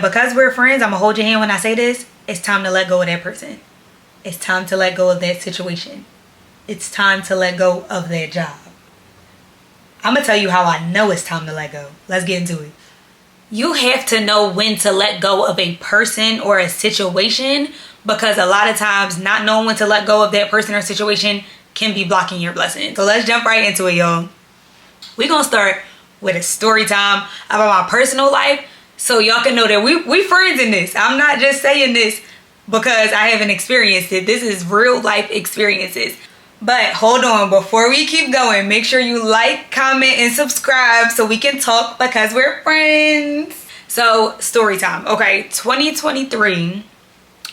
Because we're friends, I'm gonna hold your hand when I say this. It's time to let go of that person. It's time to let go of that situation. It's time to let go of that job. I'm gonna tell you how I know it's time to let go. Let's get into it. You have to know when to let go of a person or a situation, because a lot of times not knowing when to let go of that person or situation can be blocking your blessing. So let's jump right into it, y'all. We're gonna start with a story time about my personal life, so y'all can know that we friends in this. I'm not just saying this because I haven't experienced it. This is real life experiences. But hold on, before we keep going, make sure you like, comment, and subscribe so we can talk, because we're friends. So story time. Okay, 2023.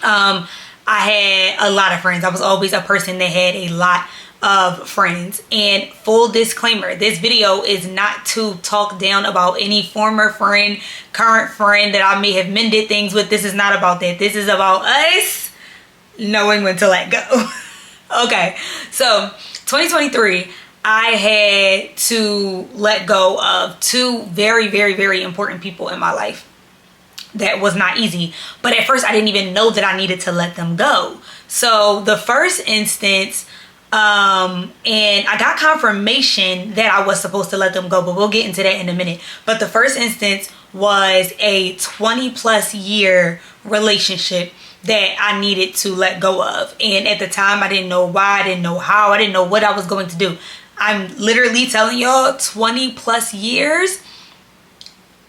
I had a lot of friends. I was always a person that had a lot of friends. And full disclaimer, this video is not to talk down about any former friend, current friend that I may have mended things with. This is not about that. This is about us knowing when to let go. Okay, so 2023, I had to let go of two very, very, very important people in my life. That was not easy, but at first I didn't even know that I needed to let them go. So the first instance, and I got confirmation that I was supposed to let them go, but we'll get into that in a minute. But the first instance was a 20+ year relationship that I needed to let go of. And at the time, I didn't know why, I didn't know how, I didn't know what I was going to do. I'm literally telling y'all, 20+ years,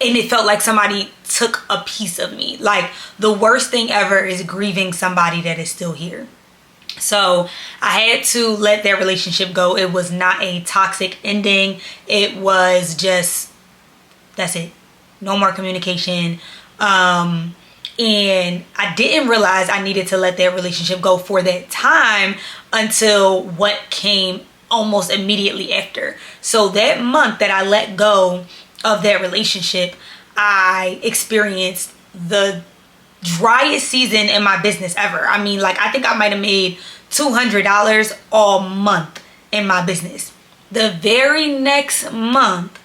and it felt like somebody took a piece of me. Like, the worst thing ever is grieving somebody that is still here. So I had to let that relationship go. It was not a toxic ending. It was just, that's it. No more communication. And I didn't realize I needed to let that relationship go for that time until what came almost immediately after. So that month that I let go of that relationship, I experienced the driest season in my business ever. I mean, like, I think I might have made $200 all month in my business. The very next month,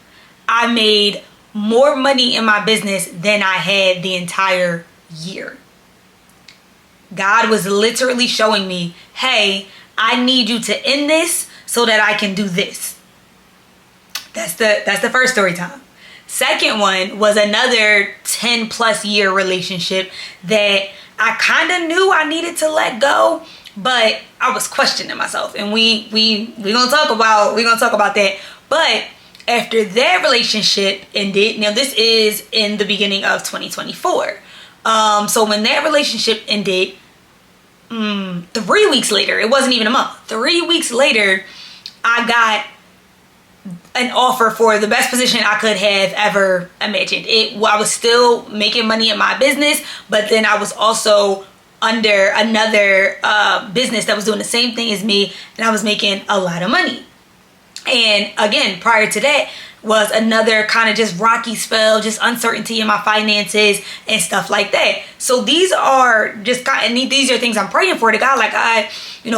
I made more money in my business than I had the entire year. God was literally showing me, hey, I need you to end this so that I can do this. That's the first story time. Second one was another 10+ year relationship that I kind of knew I needed to let go, but I was questioning myself, and we gonna talk about that. But after that relationship ended, now this is in the beginning of 2024. So when that relationship ended, 3 weeks later, it wasn't even a month, 3 weeks later, I got an offer for the best position I could have ever imagined. I was still making money in my business, but then I was also under another business that was doing the same thing as me, and I was making a lot of money. And again, prior to that was another kind of just rocky spell, just uncertainty in my finances and stuff like that. So these are just kind of, these are things I'm praying for to God, like, I,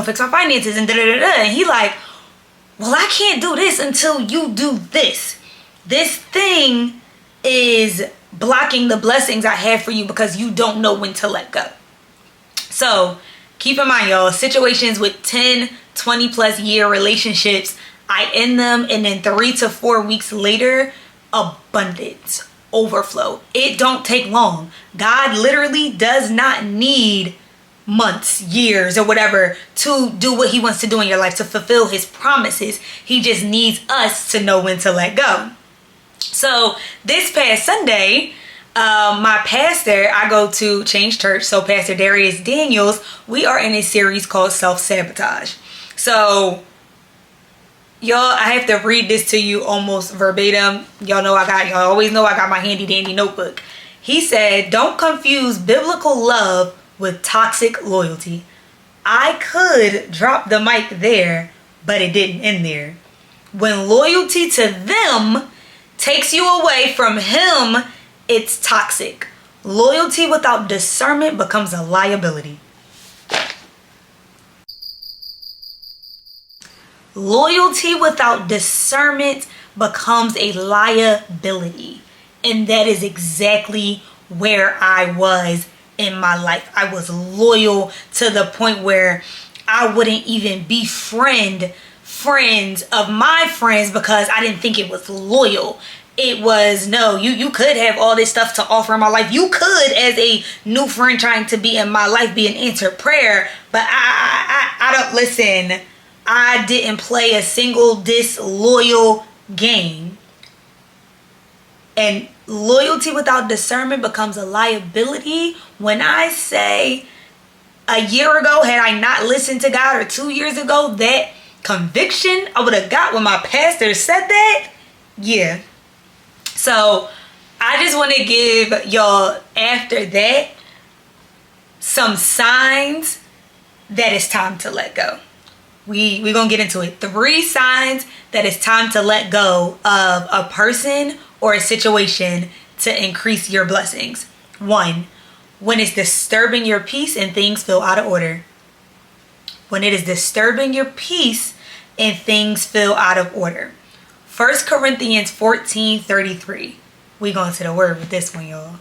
fix my finances and da-da-da-da. And he like, well, I can't do this until you do this. This thing is blocking the blessings I have for you because you don't know when to let go. So keep in mind, y'all, situations with 10, 20+ year relationships, I end them, and then 3 to 4 weeks later, abundance, overflow. It don't take long. God literally does not need months, years, or whatever to do what he wants to do in your life, to fulfill his promises. He just needs us to know when to let go. So this past Sunday, my pastor, I go to Change Church, so Pastor Darius Daniels, we are in a series called Self-Sabotage. So y'all, I have to read this to you almost verbatim. Y'all always know I got my handy dandy notebook. He said, don't confuse biblical love with toxic loyalty. I could drop the mic there, but it didn't end there. When loyalty to them takes you away from him, it's toxic. Loyalty without discernment becomes a liability. Loyalty without discernment becomes a liability. And that is exactly where I was in my life. I was loyal to the point where I wouldn't even befriend friends of my friends because I didn't think it was loyal. It was, no, you could have all this stuff to offer in my life. You could, as a new friend trying to be in my life, be an answered prayer. But I don't, listen, I didn't play a single disloyal game. And loyalty without discernment becomes a liability. When I say a year ago, had I not listened to God, or 2 years ago, that conviction I would have got when my pastor said that, yeah. So I just want to give y'all, after that, some signs that it's time to let go. We're going to get into it. 3 signs that it's time to let go of a person or a situation to increase your blessings. 1, when it's disturbing your peace and things feel out of order. When it is disturbing your peace and things feel out of order. 1 Corinthians 14:33. We going to the word with this one, y'all.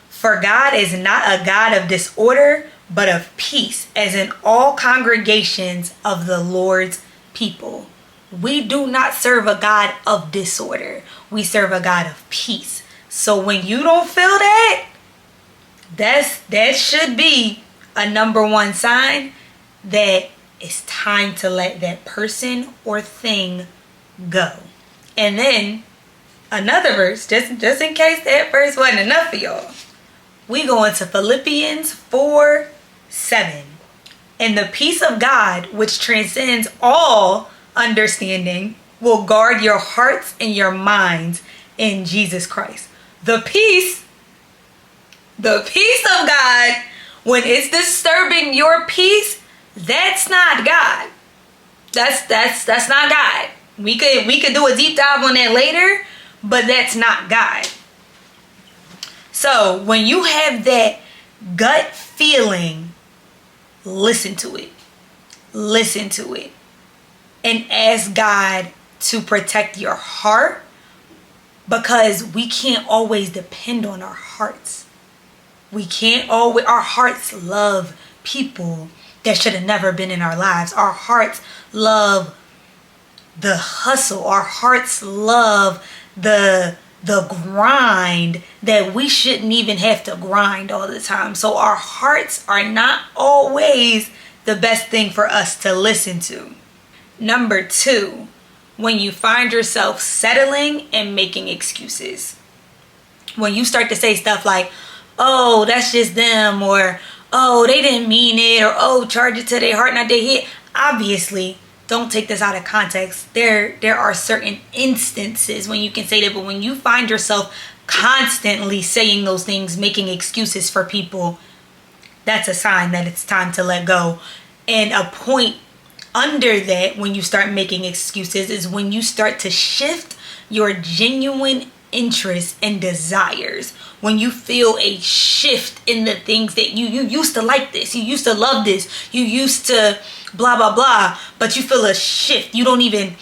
For God is not a God of disorder, but of peace, as in all congregations of the Lord's people. We do not serve a God of disorder. We serve a God of peace. So when you don't feel that, that should be a number 1 sign that it's time to let that person or thing go. And then another verse, just in case that verse wasn't enough for y'all, we go into Philippians 4:7. And the peace of God, which transcends all understanding, will guard your hearts and your minds in Jesus Christ. The peace of God, when it's disturbing your peace, that's not God. That's not God. We could do a deep dive on that later, but that's not God. So when you have that gut feeling, listen to it. Listen to it. And ask God to protect your heart, because we can't always depend on our hearts. We can't always, our hearts love people that should have never been in our lives. Our hearts love the hustle. Our hearts love the grind that we shouldn't even have to grind all the time. So our hearts are not always the best thing for us to listen to. Number 2, when you find yourself settling and making excuses. When you start to say stuff like, oh, that's just them, or oh, they didn't mean it, or oh, charge it to their heart, not their head. Obviously, don't take this out of context. There are certain instances when you can say that, but when you find yourself constantly saying those things, making excuses for people, that's a sign that it's time to let go. And a point under that, when you start making excuses, is when you start to shift your genuine interests and desires. When you feel a shift in the things that you used to like this, you used to love this, you used to blah blah blah, but you feel a shift. You don't even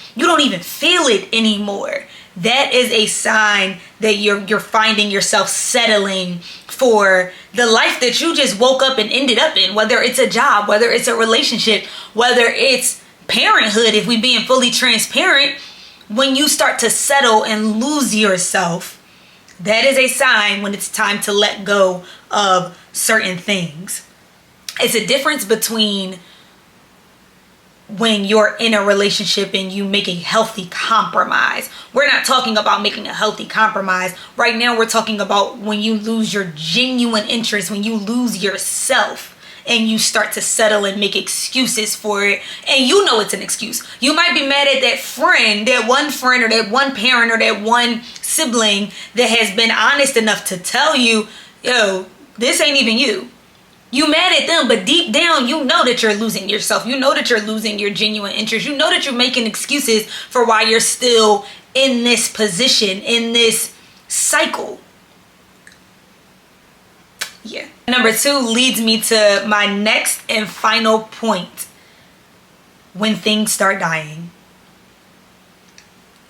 feel it anymore. That is a sign that you're finding yourself settling for the life that you just woke up and ended up in, whether it's a job, whether it's a relationship, whether it's parenthood. If we being fully transparent, when you start to settle and lose yourself, that is a sign when it's time to let go of certain things. It's a difference between when you're in a relationship and you make a healthy compromise. We're not talking about making a healthy compromise. Right now, we're talking about when you lose your genuine interest, when you lose yourself and you start to settle and make excuses for it. And you know it's an excuse. You might be mad at that friend or that one parent or that one sibling that has been honest enough to tell you, yo, this ain't even you. You mad at them, but deep down, you know that you're losing yourself. You know that you're losing your genuine interest. You know that you're making excuses for why you're still in this position, in this cycle. Yeah. Number 2 leads me to my next and final point. When things start dying.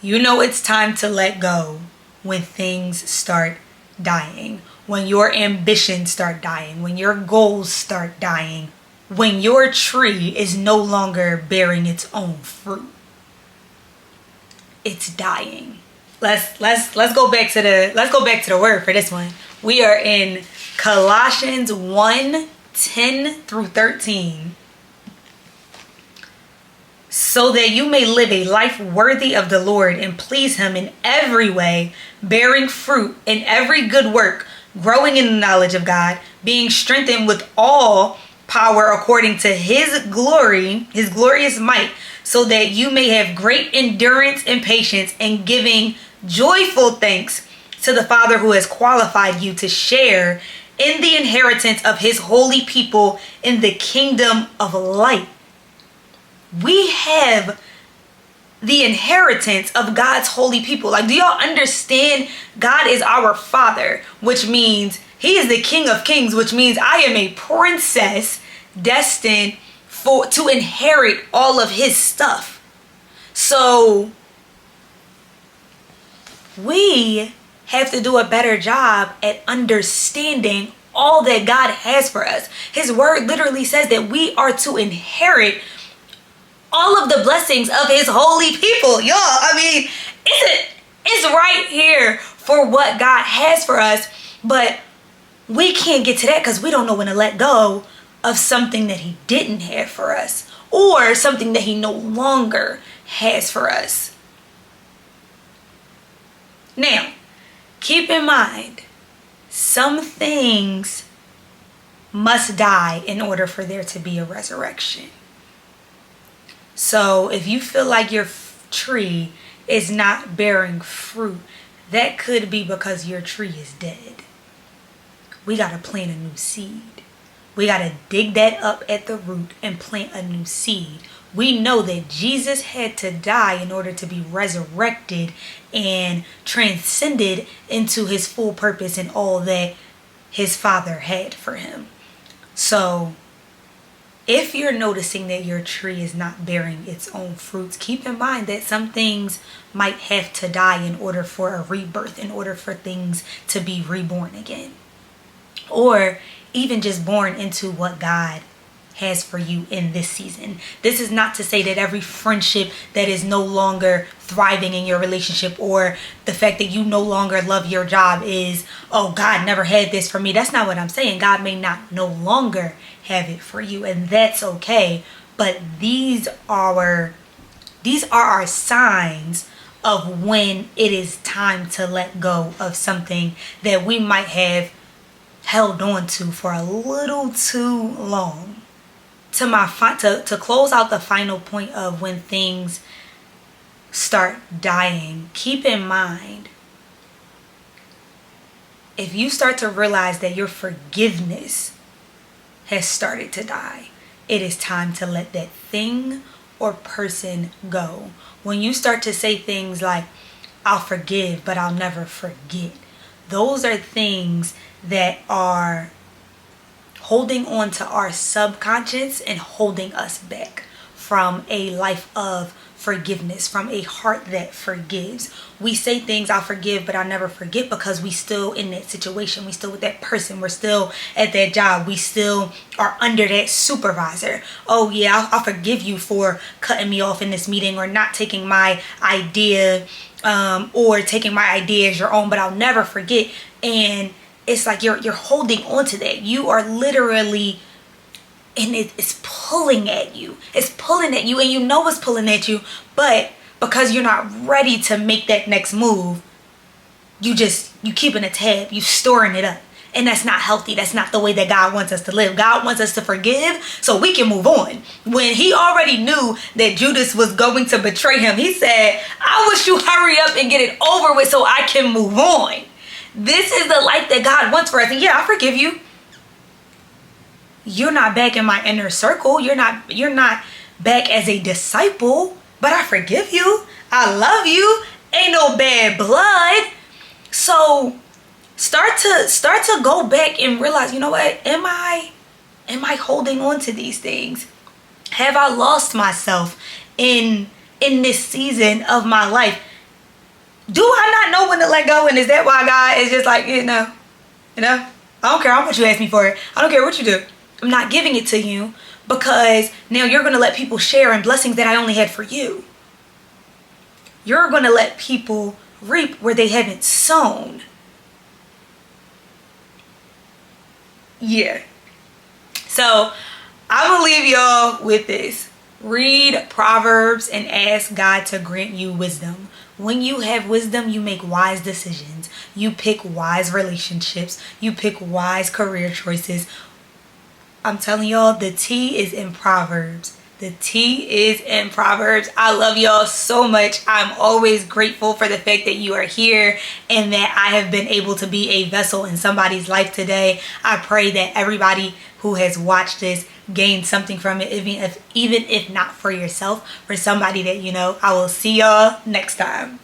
You know it's time to let go when things start dying. when your ambitions start dying, when your goals start dying, when your tree is no longer bearing its own fruit. It's dying. Let's go back to the word for this one. We are in Colossians 1:10-13. So that you may live a life worthy of the Lord and please him in every way, bearing fruit in every good work, growing in the knowledge of God, being strengthened with all power according to his glory, his glorious might, so that you may have great endurance and patience, and giving joyful thanks to the Father who has qualified you to share in the inheritance of his holy people in the kingdom of light. We have the inheritance of God's holy people. Like, do y'all understand? God is our Father, which means he is the King of Kings, which means I am a princess destined to inherit all of his stuff. So we have to do a better job at understanding all that God has for us. His word literally says that we are to inherit all of the blessings of his holy people. Y'all, I mean, it's right here for what God has for us, but we can't get to that because we don't know when to let go of something that he didn't have for us, or something that he no longer has for us. Now, keep in mind, some things must die in order for there to be a resurrection. So if you feel like your tree is not bearing fruit, that could be because your tree is dead. We got to plant a new seed. We got to dig that up at the root and plant a new seed. We know that Jesus had to die in order to be resurrected and transcended into his full purpose and all that his Father had for him. So if you're noticing that your tree is not bearing its own fruits, keep in mind that some things might have to die in order for a rebirth, in order for things to be reborn again. Or even just born into what God has for you in this season. This is not to say that every friendship that is no longer thriving in your relationship, or the fact that you no longer love your job is, oh, God never had this for me. That's not what I'm saying. God may not no longer have it for you, and that's okay. But these are our signs of when it is time to let go of something that we might have held on to for a little too long. To close out the final point of when things start dying, keep in mind, if you start to realize that your forgiveness has started to die, it is time to let that thing or person go. When you start to say things like, I'll forgive, but I'll never forget, those are things that are holding on to our subconscious and holding us back from a life of forgiveness, from a heart that forgives. We say things, I'll forgive, but I'll never forget, because we still in that situation. We still with that person. We're still at that job. We still are under that supervisor. Oh yeah, I'll forgive you for cutting me off in this meeting, or not taking my idea, or taking my idea as your own, but I'll never forget. And it's like you're holding on to that. You are literally, and it's pulling at you. It's pulling at you, and you know it's pulling at you, but because you're not ready to make that next move, you keeping a tab, you storing it up. And that's not healthy. That's not the way that God wants us to live. God wants us to forgive so we can move on. When he already knew that Judas was going to betray him, he said, I wish you hurry up and get it over with so I can move on. This is the life that God wants for us. And yeah, I forgive you. You're not back in my inner circle. You're not back as a disciple, but I forgive you. I love you. Ain't no bad blood. So start to go back and realize, you know what? Am I holding on to these things? Have I lost myself in this season of my life? Do I not know when to let go? And is that why God is just like, You know, I don't care how much you ask me for it. I don't care what you do. I'm not giving it to you because now you're going to let people share in blessings that I only had for you. You're going to let people reap where they haven't sown. Yeah. So I'm going to leave y'all with this. Read Proverbs and ask God to grant you wisdom. When you have wisdom, you make wise decisions. You pick wise relationships. You pick wise career choices. I'm telling y'all, the tea is in Proverbs. The tea is in Proverbs. I love y'all so much. I'm always grateful for the fact that you are here and that I have been able to be a vessel in somebody's life today. I pray that everybody who has watched this gained something from it, even if not for yourself, for somebody that you know. I will see y'all next time.